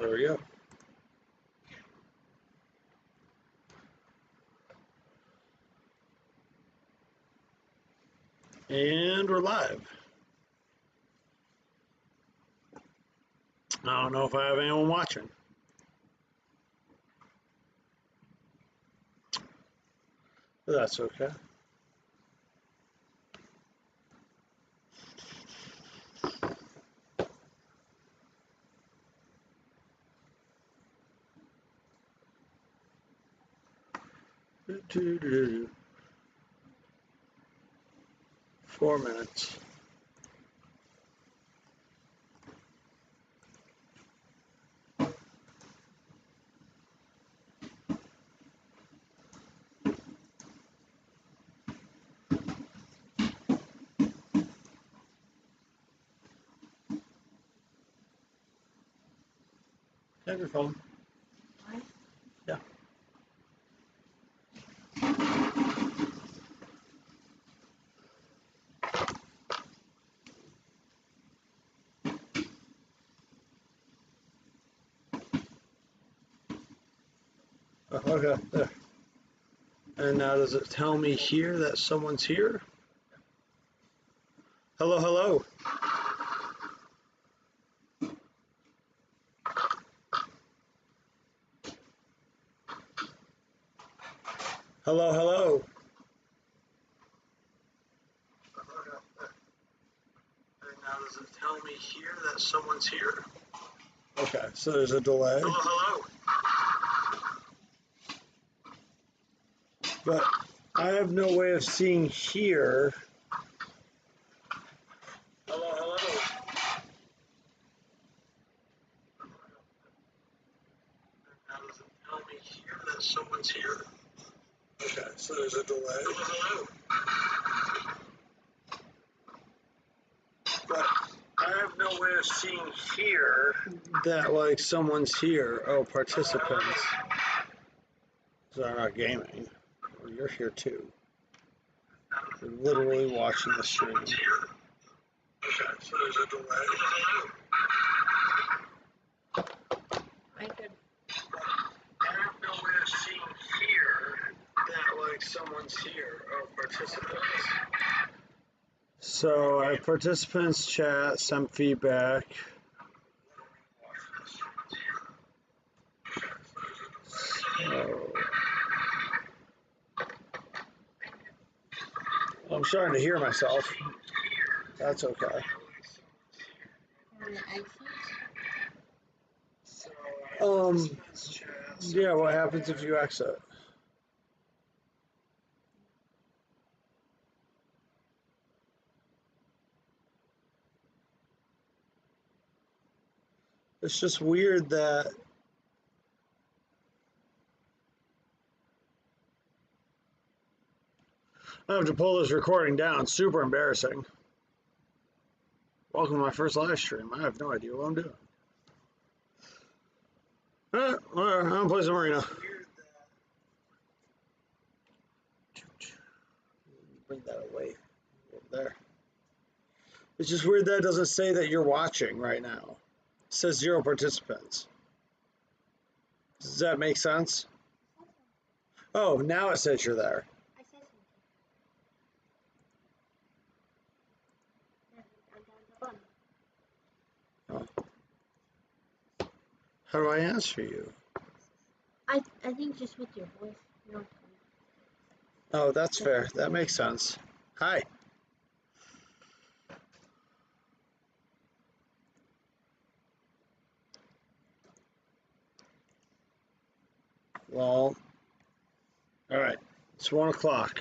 There we go. And we're live. I don't know if I have anyone watching. But that's okay. Do-do-do-do. 4 minutes. Have your phone. What? Yeah. Oh, okay, there. And now does it tell me here that someone's here? Hello, hello. Hello, hello. And now does it tell me here that someone's here? Okay, so there's a delay. Hello, hello. But I have no way of seeing here. Hello, hello. Now does it tell me here that someone's here? Okay, so there's a delay. Hello, hello. But I have no way of seeing here that like someone's here. Oh, participants. So they're not gaming. Well, you're here too. You're literally watching the stream. Okay, so there's a delay. I could. I have no way of seeing here that like someone's here. Oh, participants. So I have participants chat, some feedback. So I'm starting to hear myself. That's okay. Yeah, what happens if you exit? It's just weird that I have to pull this recording down. Super embarrassing. Welcome to my first live stream. I have no idea what I'm doing. Alright, I'm gonna play some arena. Bring that away over there. It's just weird that it doesn't say that you're watching right now. It says 0 participants. Does that make sense? Oh, now it says you're there. I said something. Oh. How do I answer you? I think just with your voice. No. Oh, that's fair. That makes sense. Hi. Well, all right. It's 1 o'clock.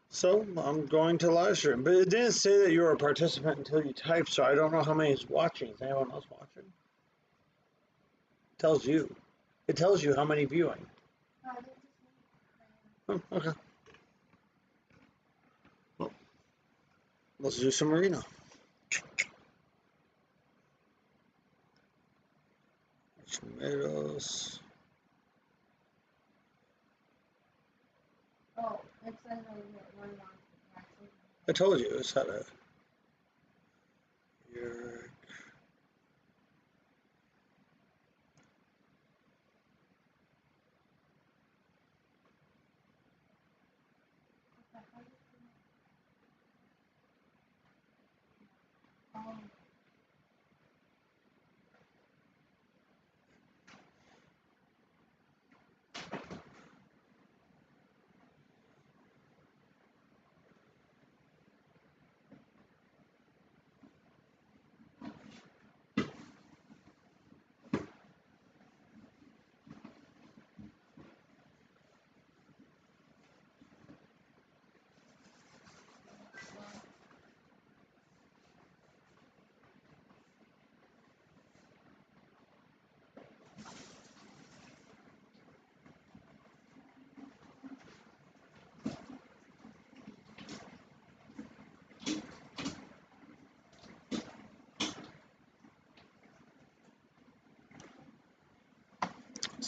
So I'm going to live stream, but it didn't say that you were a participant until you typed, so I don't know how many is watching. Is anyone else watching? It tells you. It tells you how many viewing. Oh, okay. Well, let's do some arena. Tomatoes. Oh, it says over here, one more. I told you it's had a. Your,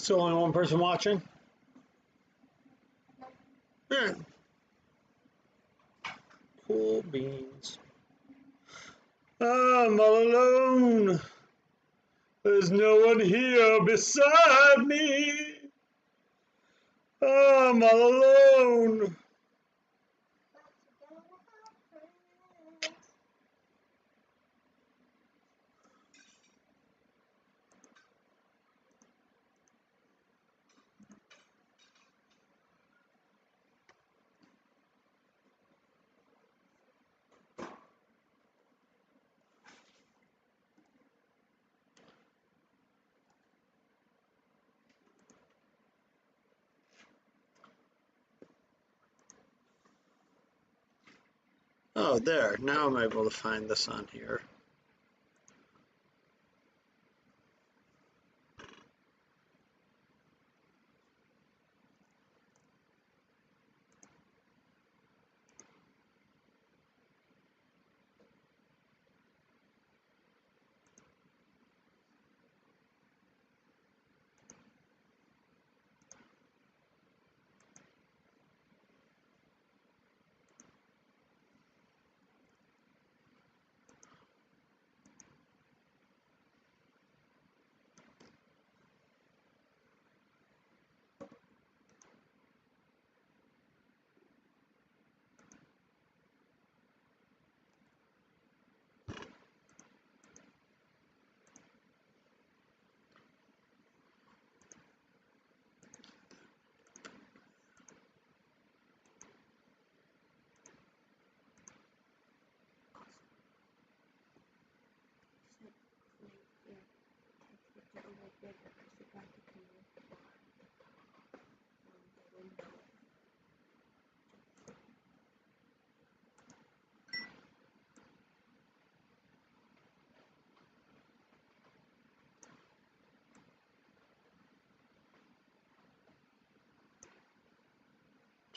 still only one person watching? Yeah. Cool beans. I'm all alone. There's no one here beside me. I'm all alone. Oh, there. Now I'm able to find this on here.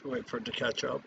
Wait for it to catch up.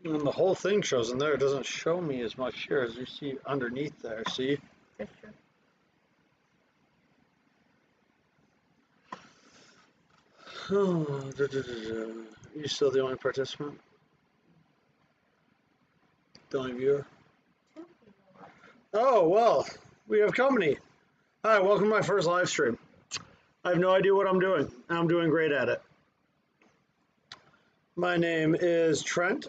And the whole thing shows in there. It doesn't show me as much here as you see underneath there. See? That's true. Oh, you still the only participant? The only viewer? Oh, well, we have company. Hi, welcome to my first live stream. I have no idea what I'm doing, and I'm doing great at it. My name is Trent.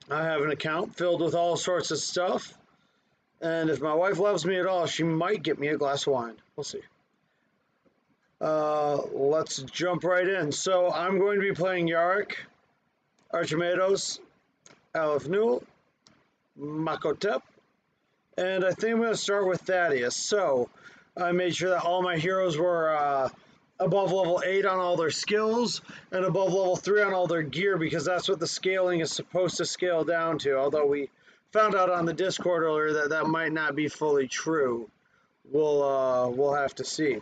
I have an account filled with all sorts of stuff, and if my wife loves me at all, she might get me a glass of wine. We'll see. Let's jump right in. So I'm going to be playing Yarick, Archimedos, Aleph Newell, Makotep, And I think I'm going to start with Thaddeus. So I made sure that all my heroes were above level 8 on all their skills and above level 3 on all their gear, because that's what the scaling is supposed to scale down to. Although we found out on the Discord earlier that that might not be fully true. We'll have to see.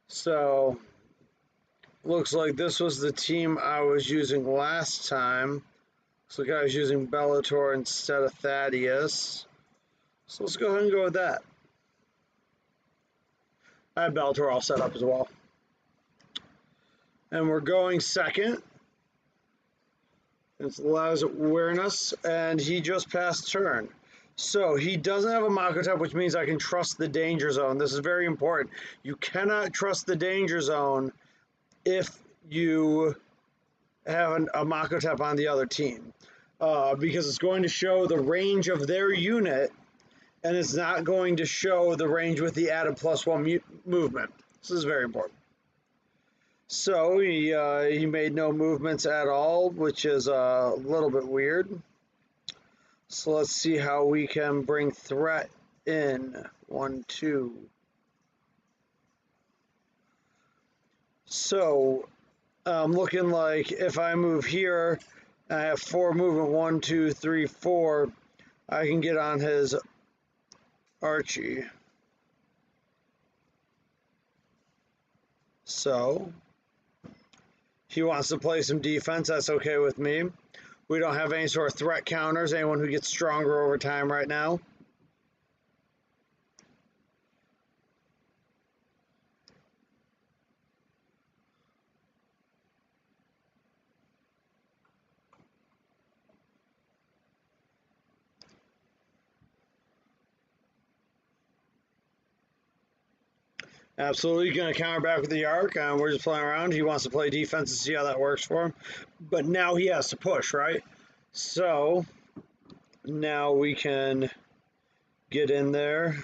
So looks like this was the team I was using last time. Looks like I was using Bellator instead of Thaddeus. So let's go ahead and go with that. I have Bellator all set up as well. And we're going second. It allows awareness, and he just passed turn. So he doesn't have a Mako type, which means I can trust the danger zone. This is very important. You cannot trust the danger zone if you have a Mako type on the other team, because it's going to show the range of their unit, and it's not going to show the range with the added +1 movement. This is very important. So he made no movements at all, which is a little bit weird. So let's see how we can bring threat in. 1, 2. So looking like if I move here, I have 4 movement. 1, 2, 3, 4. I can get on his Archie. So he wants to play some defense. That's okay with me. We don't have any sort of threat counters. Anyone who gets stronger over time right now. Absolutely going to counter back with the Arc. We're just playing around. He wants to play defense and see how that works for him. But now he has to push, right? So now we can get in there,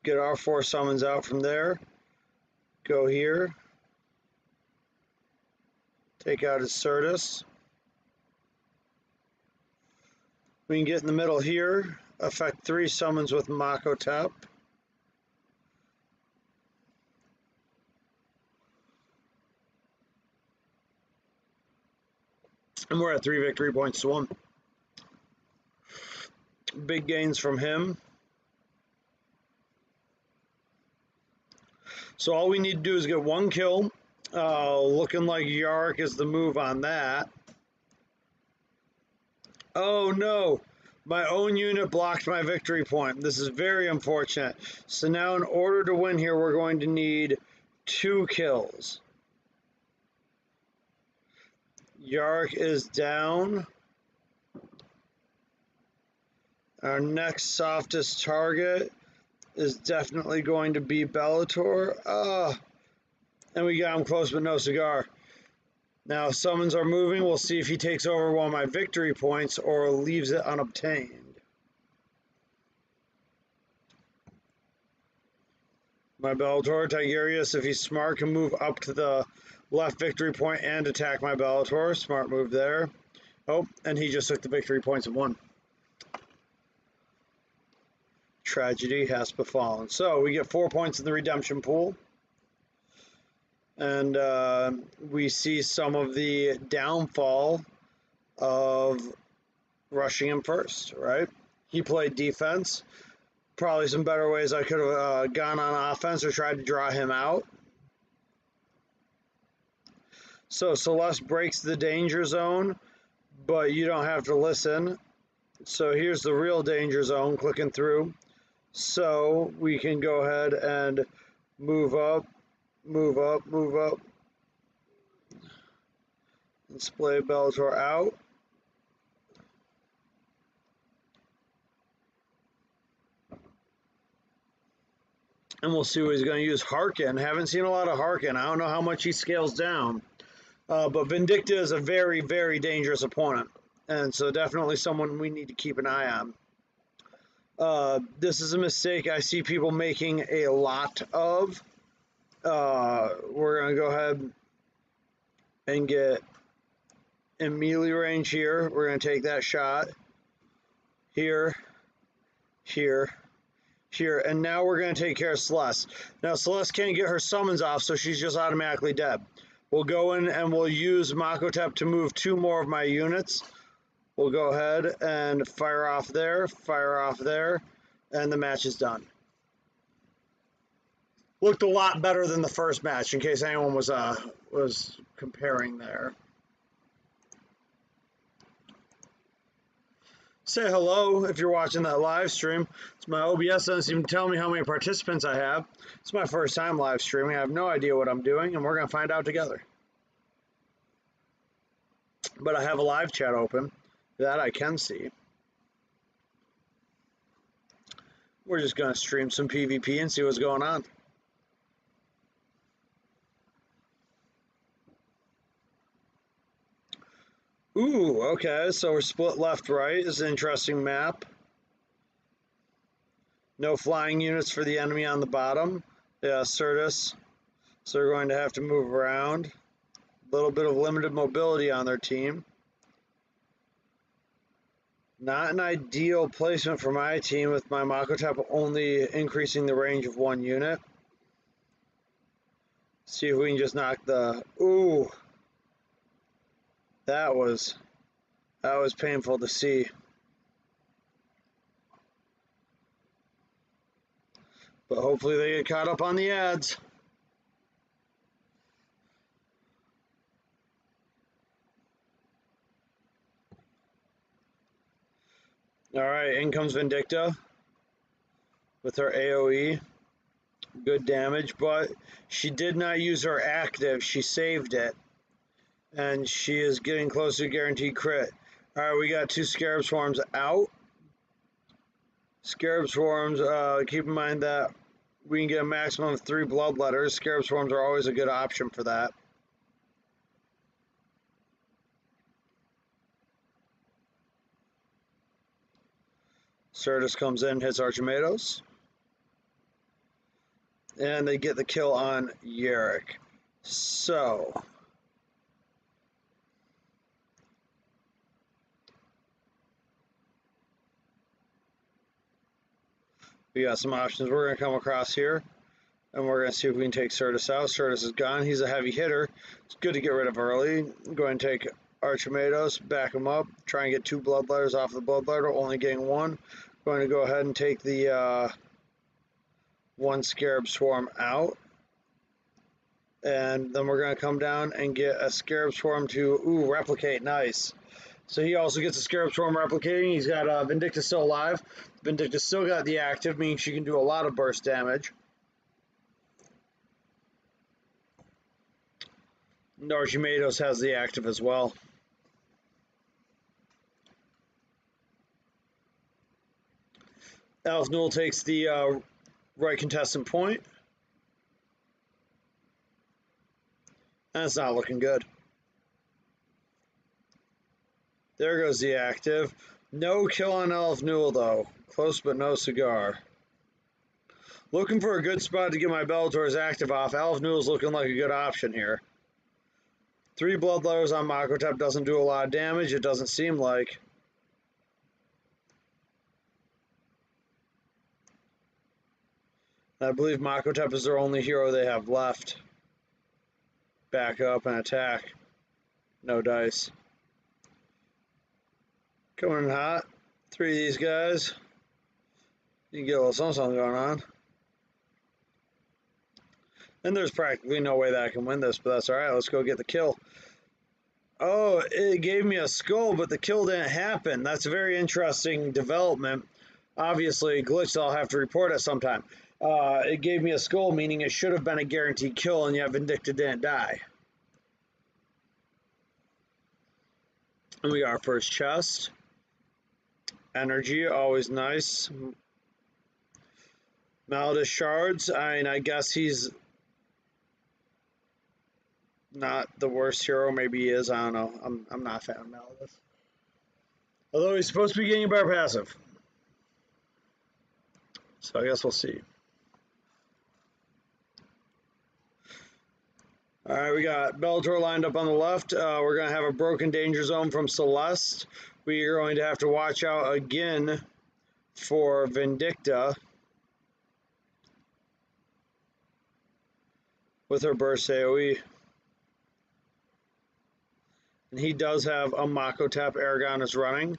get our 4 summons out from there, go here, take out his Certus. We can get in the middle here, affect 3 summons with Mako Tap. And we're at 3 victory points to 1. Big gains from him. So all we need to do is get 1 kill. Looking like Yark is the move on that. Oh no, my own unit blocked my victory point. This is very unfortunate. So now in order to win here, we're going to need 2 kills. Yark is down. Our next softest target is definitely going to be Bellator. And we got him close but no cigar. Now summons are moving. We'll see if he takes over one of my victory points or leaves it unobtained. My Bellator, Tigerius, if he's smart, can move up to the left victory point and attack my Bellator. Smart move there. Oh, and he just took the victory points and won. Tragedy has befallen. So we get 4 points in the redemption pool. And we see some of the downfall of rushing him first, right? He played defense. Probably some better ways I could have gone on offense or tried to draw him out. So Celeste breaks the danger zone, but you don't have to listen. So here's the real danger zone, clicking through. So we can go ahead and move up, move up, move up. Display Bellator out. And we'll see what he's going to use. Harkin. Haven't seen a lot of Harkin. I don't know how much he scales down. But Vindicta is a very, very dangerous opponent. And so definitely someone we need to keep an eye on. This is a mistake I see people making a lot of. We're going to go ahead and get in melee range here. We're going to take that shot here. here, here, and now we're going to take care of Celeste. Now Celeste can't get her summons off, so she's just automatically dead. We'll go in and we'll use Makotep to move 2 more of my units. We'll go ahead and fire off there, and the match is done. Looked a lot better than the first match, in case anyone was comparing there. Say hello if you're watching that live stream. It's my OBS doesn't even tell me how many participants I have. It's my first time live streaming. I have no idea what I'm doing, and we're going to find out together. But I have a live chat open that I can see. We're just going to stream some PvP and see what's going on. Ooh, okay, so we're split left-right. It's an interesting map. No flying units for the enemy on the bottom. Yeah, Certus. So they're going to have to move around. A little bit of limited mobility on their team. Not an ideal placement for my team with my Makotep only increasing the range of 1 unit. See if we can just knock the... Ooh! That was painful to see. But hopefully they get caught up on the ads. Alright, in comes Vindicta with her AoE. Good damage, but she did not use her active. She saved it. And she is getting close to guaranteed crit. Alright, we got 2 Scarab Swarms out. Scarab Swarms, keep in mind that we can get a maximum of 3 Bloodletters. Scarab Swarms are always a good option for that. Certus comes in, hits Archimedos. And they get the kill on Yarick. So... we got some options. We're going to come across here, and we're going to see if we can take Certus out. Certus is gone. He's a heavy hitter. It's good to get rid of early. I'm going to take Archimedos, back him up, try and get 2 Bloodletters off the Bloodletter, only getting 1. Going to go ahead and take the 1 Scarab Swarm out. And then we're going to come down and get a Scarab Swarm to, replicate. Nice. So he also gets a Scarab Swarm replicating. He's got Vindicta still alive. Vindicta still got the active, meaning she can do a lot of burst damage. And Archimedos has the active as well. Elf Newell takes the right contestant point. And it's not looking good. There goes the active. No kill on Elf Newell, though. Close but no cigar. Looking for a good spot to get my Bellator's active off. Elf Newell's looking like a good option here. 3 Bloodletters on Makotep doesn't do a lot of damage, it doesn't seem like. I believe Makotep is their only hero they have left. Back up and attack. No dice. Coming in hot. 3 of these guys. You can get a little something going on. And there's practically no way that I can win this, but that's alright. Let's go get the kill. Oh, it gave me a skull, but the kill didn't happen. That's a very interesting development. Obviously, glitched, I'll have to report it sometime. It gave me a skull, meaning it should have been a guaranteed kill, and yet Vindicta didn't die. And we got our first chest. Energy, always nice. Maldish shards. I mean, I guess he's not the worst hero. Maybe he is. I don't know. I'm not a fan of Maldish. Although he's supposed to be getting a better passive. So I guess we'll see. Alright, we got Bellator lined up on the left. We're going to have a broken danger zone from Celeste. We are going to have to watch out again for Vindicta with her burst AoE. And he does have a Mako Tap. Aragon is running.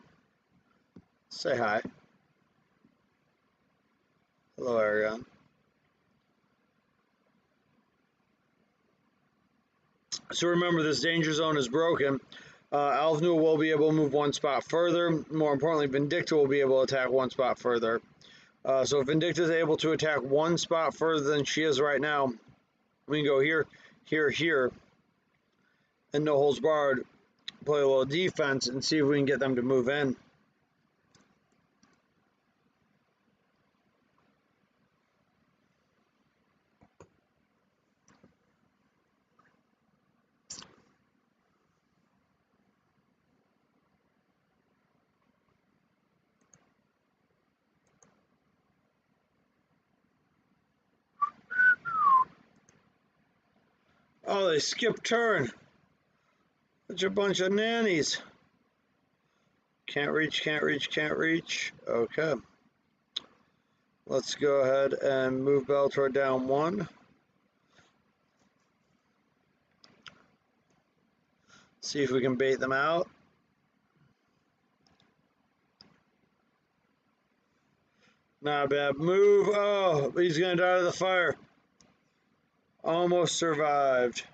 Say hi. Hello, Aragon. So remember, this danger zone is broken. Alvnul will be able to move one spot further. More importantly, Vindicta will be able to attack one spot further. So if Vindicta is able to attack one spot further than she is right now, we can go here, here, here, and no holds barred, play a little defense, and see if we can get them to move in. Oh, they skipped turn. Such a bunch of nannies. Can't reach, can't reach, can't reach. Okay. Let's go ahead and move Bellator down one. See if we can bait them out. Not a bad move. Oh, he's going to die to the fire. Almost survived.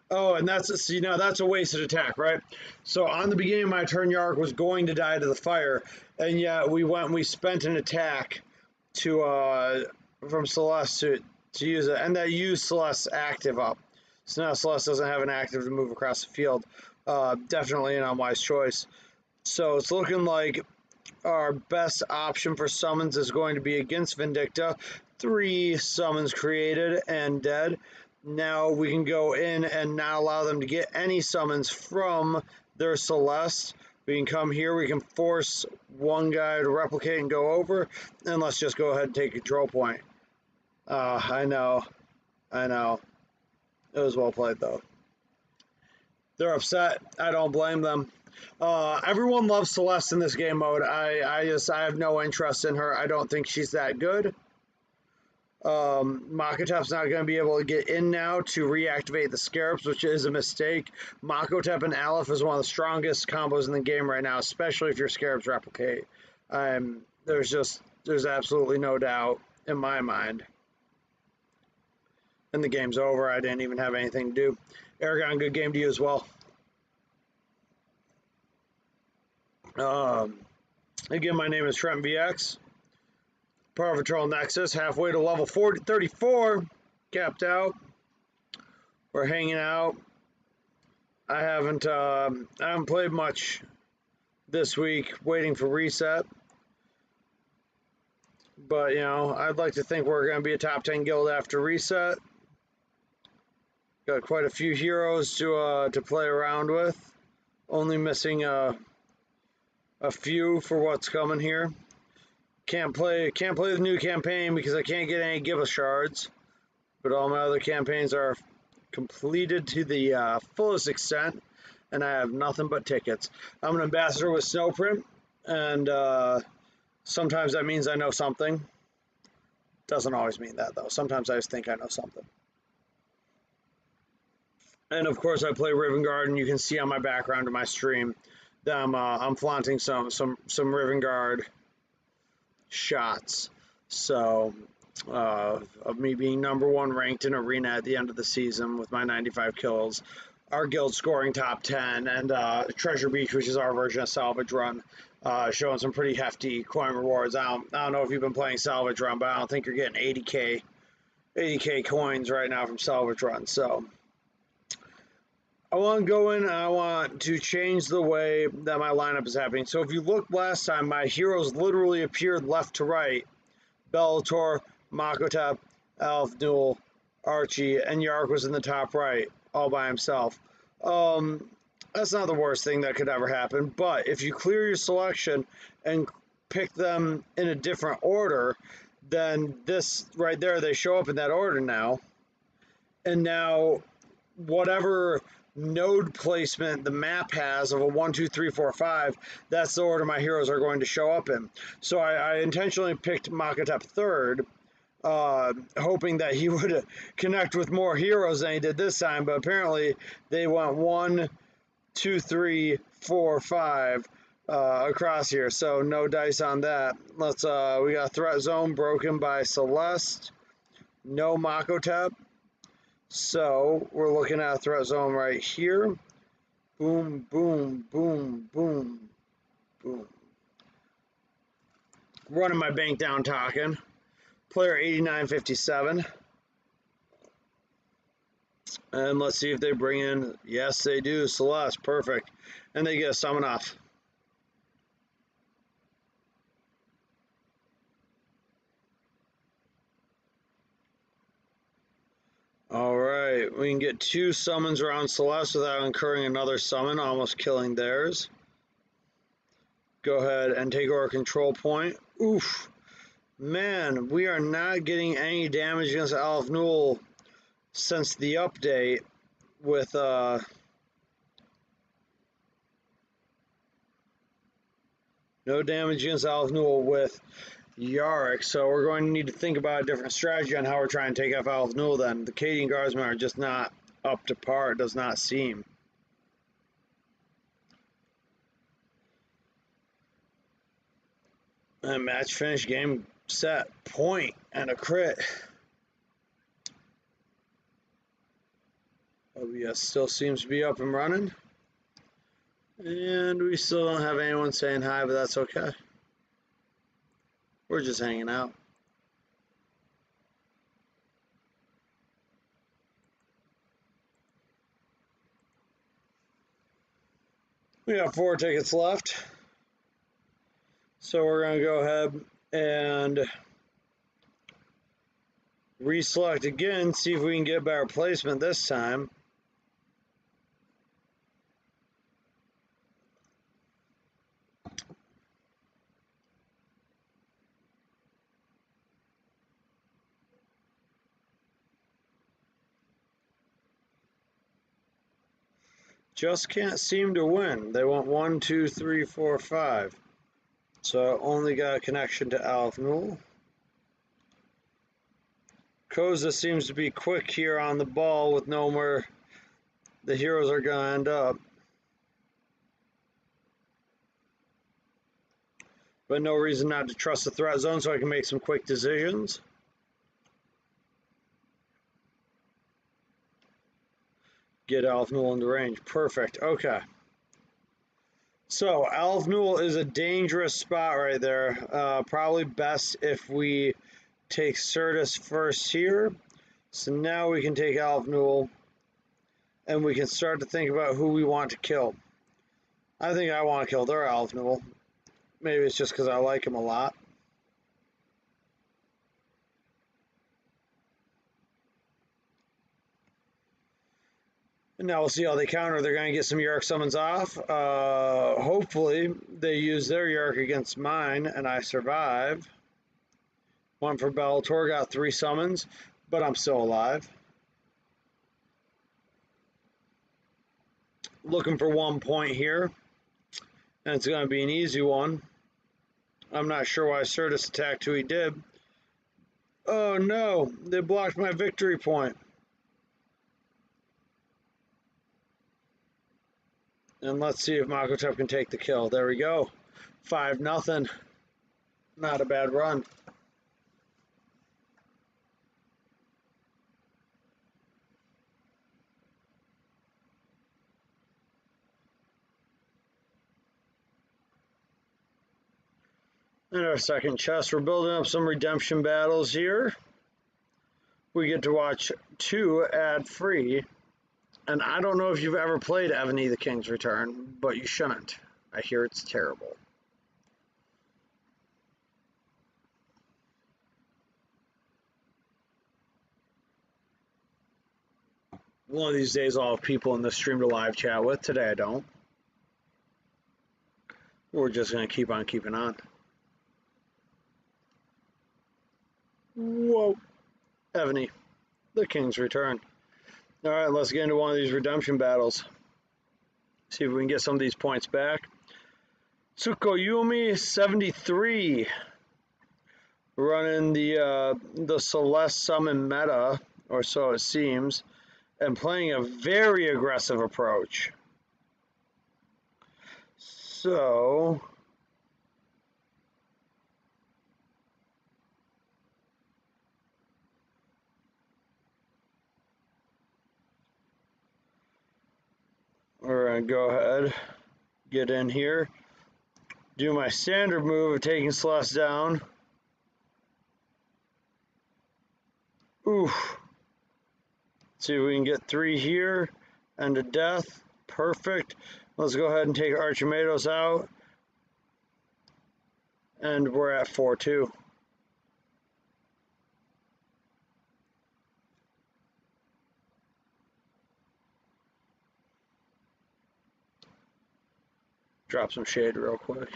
Oh, and see, now that's a wasted attack, right? So on the beginning of my turn, Yark was going to die to the fire, and yet we went and we spent an attack to from Celeste to use it, and that used Celeste's active up. So now Celeste doesn't have an active to move across the field. Definitely an unwise choice. So it's looking like our best option for summons is going to be against Vindicta. 3 summons created and dead. Now we can go in and not allow them to get any summons from their Celeste. We can come here, we can force one guy to replicate and go over, and let's just go ahead and take control point. I know. It was well played though. They're upset. I don't blame them. Everyone loves Celeste in this game mode. I have no interest in her. I don't think she's that good. Makotep's not going to be able to get in now to reactivate the Scarabs, which is a mistake. Makotep and Aleph is one of the strongest combos in the game right now, especially if your Scarabs replicate. There's absolutely no doubt in my mind. And the game's over. I didn't even have anything to do. Aragon, good game to you as well. Again, my name is Trent VX. Power Patrol Nexus, halfway to level 34, capped out. We're hanging out. I haven't played much this week, waiting for reset. But you know, I'd like to think we're going to be a top 10 guild after reset. Got quite a few heroes to play around with. Only missing a few for what's coming here. Can't play the new campaign because I can't get any Give Us shards, but all my other campaigns are completed to the fullest extent, and I have nothing but tickets. I'm an ambassador with Snowprint, and sometimes that means I know something. Doesn't always mean that though. Sometimes I just think I know something. And of course, I play Riven Guard, and you can see on my background in my stream that I'm flaunting some Riven Guard shots. So of me being #1 ranked in arena at the end of the season with my 95 kills, our guild scoring top 10, and Treasure Beach, which is our version of Salvage Run, showing some pretty hefty coin rewards. I don't know if you've been playing Salvage Run, but I don't think you're getting 80k coins right now from Salvage Run. So I want to go in and I want to change the way that my lineup is happening. So if you look last time, my heroes literally appeared left to right. Bellator, Makotep, Alfnul, Archie, and Yark was in the top right, all by himself. That's not the worst thing that could ever happen, but if you clear your selection and pick them in a different order, then this right there, they show up in that order now. And now whatever node placement the map has of a 1, 2, 3, 4, 5, that's the order my heroes are going to show up in. So I intentionally picked Makatep third, hoping that he would connect with more heroes than he did this time, but apparently they went 1, 2, 3, 4, 5 across here, so no dice on that. Let's we got threat zone broken by Celeste, no Makotep, so we're looking at a threat zone right here. Boom, boom, boom, boom, boom. Running my bank down talking. Player 8957. And let's see if they bring in, yes they do, Celeste, perfect. And they get a summon off. All right, we can get 2 summons around Celeste without incurring another summon, almost killing theirs. Go ahead and take our control point. Oof. Man, we are not getting any damage against Alf Newell since the update with no damage against Alf Newell with Yarick, so we're going to need to think about a different strategy on how we're trying to take off Alf Newell then. The Cadian Guardsmen are just not up to par, it does not seem. And match finish, game, set, point, and a crit. OBS still seems to be up and running. And we still don't have anyone saying hi, but that's okay. We're just hanging out. We got 4 tickets left. So we're going to go ahead and reselect again, see if we can get better placement this time. Just can't seem to win. They want 1, 2, 3, 4, 5. So only got a connection to Alf Newell. Koza seems to be quick here on the ball with know where the heroes are going to end up. But no reason not to trust the threat zone so I can make some quick decisions. Get Alf Newell into range. Perfect. Okay. So Alf Newell is a dangerous spot right there. Probably best if we take Certus first here. So now we can take Alf Newell and we can start to think about who we want to kill. I think I want to kill their Alf Newell. Maybe it's just because I like him a lot. And now we'll see how they counter. They're going to get some Yark summons off. Hopefully they use their Yark against mine and I survive. 1 for Bellator, got 3 summons, but I'm still alive. Looking for 1 point here. And it's going to be an easy one. I'm not sure why Certus attacked who he did. Oh no, they blocked my victory point. And let's see if Makotep can take the kill. There we go. 5-0. Not a bad run. In our second chest, we're building up some redemption battles here. We get to watch 2 ad-free. And I don't know if you've ever played Ebony the King's Return, but you shouldn't. I hear it's terrible. One of these days I'll have people in the stream to live chat with. Today I don't. We're just going to keep on keeping on. Whoa. Ebony, the King's Return. All right, let's get into one of these redemption battles. See if we can get some of these points back. Tsukuyomi 73, running the Celeste Summon meta, or so it seems, and playing a very aggressive approach. So we're gonna go ahead, get in here, do my standard move of taking Celeste down. Oof. See if we can get 3 here and a death. Perfect. Let's go ahead and take Archimedos out. And we're at 4-2. Drop some shade real quick.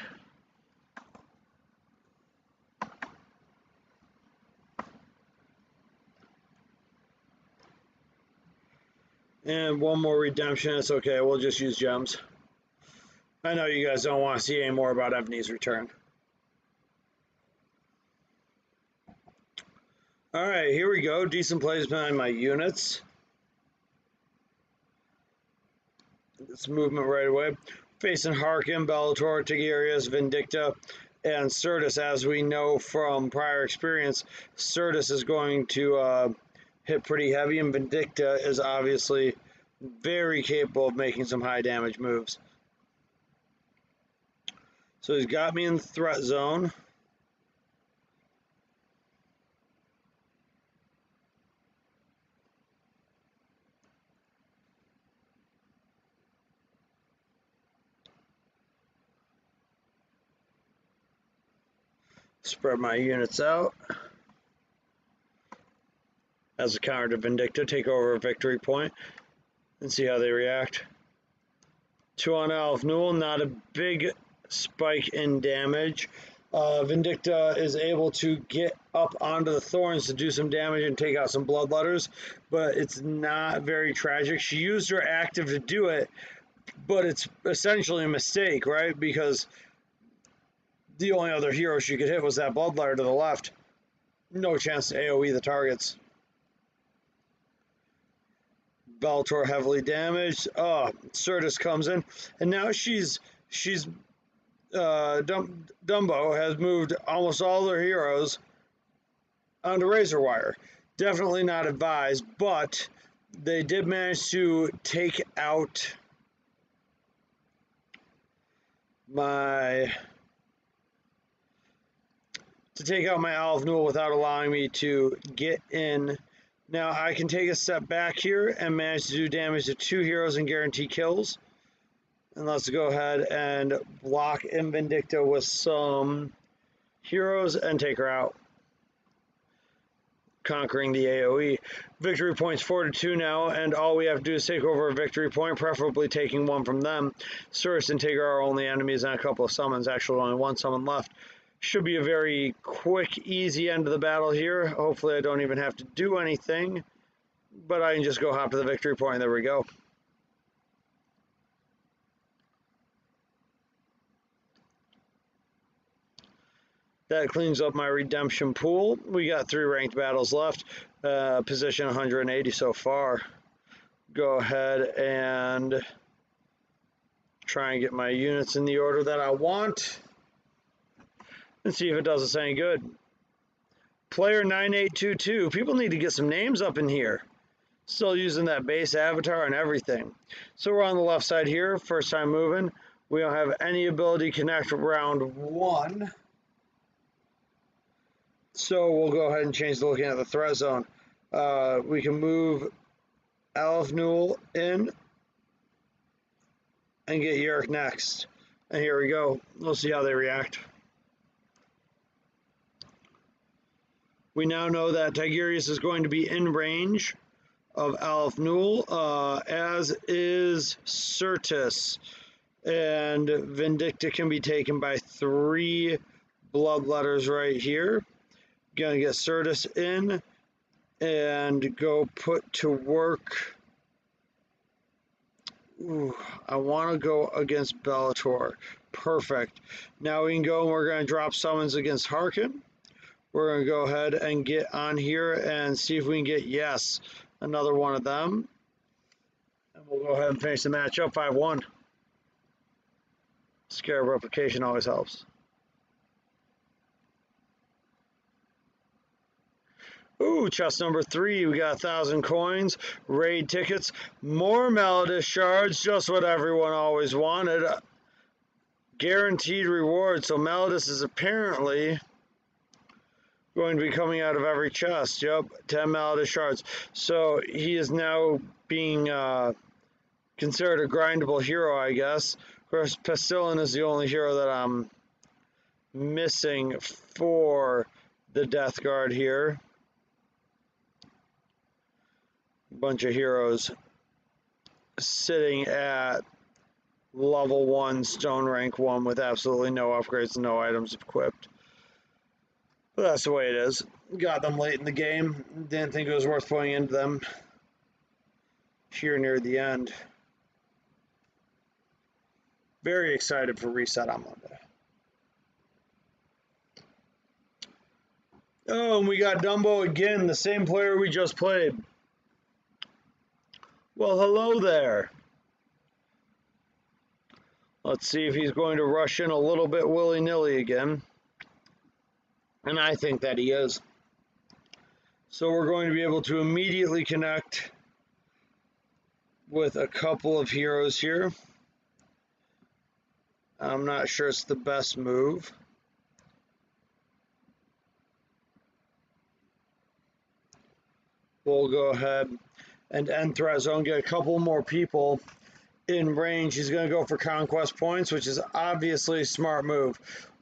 And one more redemption. It's okay. We'll just use gems. I know you guys don't want to see any more about Ebony's return. All right, here we go. Decent plays behind my units. This movement right away. Facing Harkin, Bellator, Tigurius, Vindicta, and Certus. As we know from prior experience, Certus is going to hit pretty heavy, and Vindicta is obviously very capable of making some high damage moves. So he's got me in the threat zone. Spread my units out. As a counter to Vindicta, take over a victory point and see how they react. 2 on Elf Newell, not a big spike in damage. Vindicta is able to get up onto the thorns to do some damage and take out some bloodletters, but it's not very tragic. She used her active to do it, but it's essentially a mistake, right? Because the only other hero she could hit was that bloodletter to the left. No chance to AoE the targets. Bellator heavily damaged. Certus comes in, and now Dumbo has moved almost all their heroes onto Razor Wire. Definitely not advised, but they did manage to take out my Olive Newell without allowing me to get in. Now I can take a step back here and manage to do damage to 2 heroes and guarantee kills. And let's go ahead and block in Vindicta with some heroes and take her out. Conquering the AoE. Victory points 4-2 now, and all we have to do is take over a victory point, preferably taking one from them. Certus and Tigger are only enemies and a couple of summons, actually only 1 summon left. Should be a very quick, easy end of the battle here. Hopefully I don't even have to do anything, but I can just go hop to the victory point. There we go. That cleans up my redemption pool. We got 3 ranked battles left. Position 180 so far. Go ahead and try and get my units in the order that I want. And see if it does us any good. Player 9822. People need to get some names up in here. Still using that base avatar and everything. So we're on the left side here. First time moving. We don't have any ability to connect round 1. So we'll go ahead and change the looking at the threat zone. We can move Alf Newell in and get Yerrick next. And here we go. We'll see how they react. We now know that Tigurius is going to be in range of Alf Newell, as is Certus. And Vindicta can be taken by 3 bloodletters right here. Gonna get Certus in and go put to work Ooh, I want to go against Bellator. Perfect. Now we can go and we're going to drop summons against Harkin. We're going to go ahead and get on here and see if we can get, yes, another one of them. And we'll go ahead and finish the match up 5-1. Scare replication always helps. Ooh, chest number 3, we got 1,000 coins, raid tickets, more Melodus shards, just what everyone always wanted. Guaranteed reward, so Melodus is apparently going to be coming out of every chest. Yep, 10 Melodus shards. So he is now being considered a grindable hero, I guess. Of course, Pestilin is the only hero that I'm missing for the Death Guard here. Bunch of heroes sitting at level 1, stone rank 1 with absolutely no upgrades and no items equipped. But that's the way it is. Got them late in the game. Didn't think it was worth putting into them here near the end. Very excited for reset on Monday. Oh, and we got Dumbo again, the same player we just played. Well, hello there. Let's see if he's going to rush in a little bit willy-nilly again. And I think that he is. So we're going to be able to immediately connect with a couple of heroes here. I'm not sure it's the best move. We'll go ahead and end threat zone, get a couple more people in range. He's going to go for conquest points, which is obviously a smart move.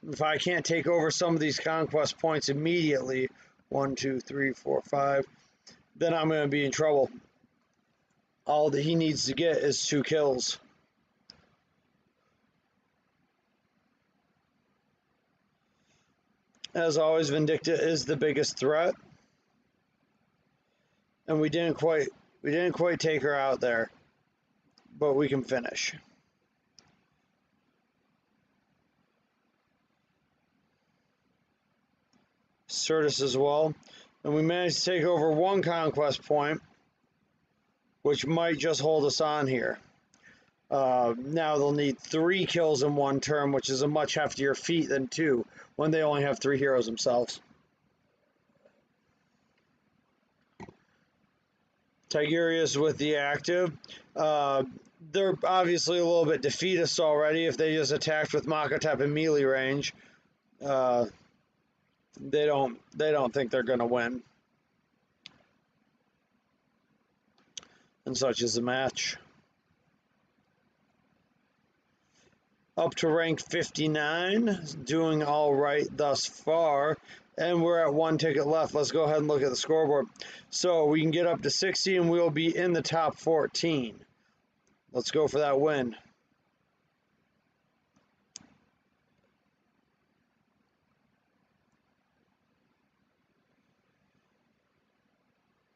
If I can't take over some of these conquest points immediately, 1, 2, 3, 4, 5, then I'm going to be in trouble. All that he needs to get is 2 kills. As always, Vindicta is the biggest threat. And we didn't quite take her out there, but we can finish. Certus as well. And we managed to take over 1 conquest point, which might just hold us on here. Now they'll need 3 kills in 1 turn, which is a much heftier feat than 2 when they only have 3 heroes themselves. Tigurius with the active. They're obviously a little bit defeatist already if they just attacked with Makatep in melee range. They don't think they're going to win. And such is the match. Up to rank 59, doing all right thus far. And we're at 1 ticket left. Let's go ahead and look at the scoreboard. So we can get up to 60 and we'll be in the top 14. Let's go for that win.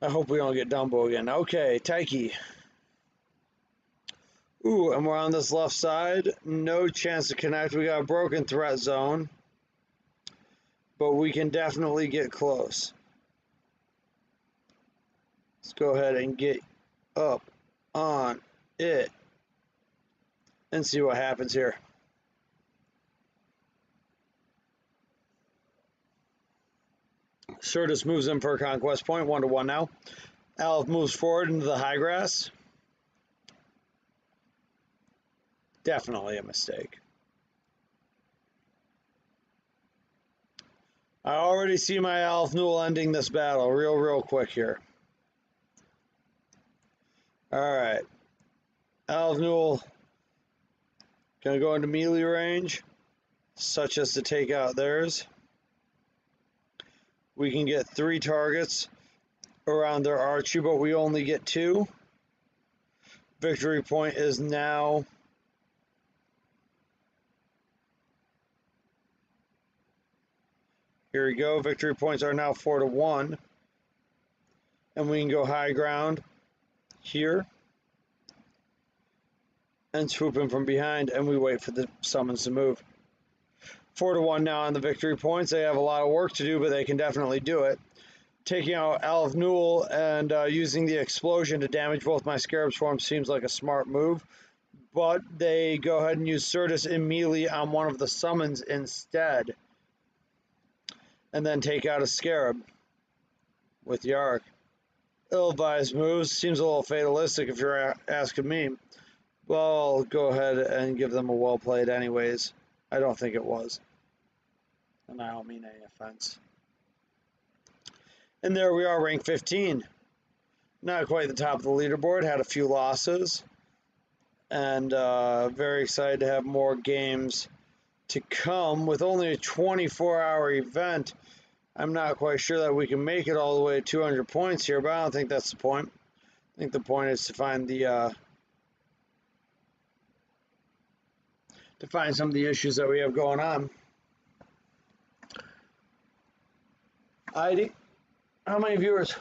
I hope we don't get Dumbo again. Okay, Taiki. Ooh, and we're on this left side. No chance to connect. We got a broken threat zone. But we can definitely get close. Let's go ahead and get up on it and see what happens here. Certus moves in for a conquest point, 1-1 now. Aleph moves forward into the high grass. Definitely a mistake. I already see my Aleph Newell ending this battle real quick here. Alright. Aleph Newell gonna go into melee range, such as to take out theirs. We can get 3 targets around their archery, but we only get 2. Victory point is now here we go. Victory points are now 4-1. And we can go high ground here. and swoop in from behind, and we wait for the summons to move. 4-1 now on the victory points. They have a lot of work to do, but they can definitely do it. Taking out Alv Newell and using the explosion to damage both my Scarab Swarms seems like a smart move, but they go ahead and use Certus in melee on one of the summons instead, and then take out a Scarab with Yark. Ill-advised moves. Seems a little fatalistic if you're asking me. Well, I'll go ahead and give them a well played anyways. I don't think it was. And I don't mean any offense. And there we are, rank 15. Not quite the top of the leaderboard, had a few losses. And very excited to have more games to come. With only a 24-hour event, I'm not quite sure that we can make it all the way to 200 points here, but I don't think that's the point. I think the point is to find the some of the issues that we have going on. Heidi, how many viewers?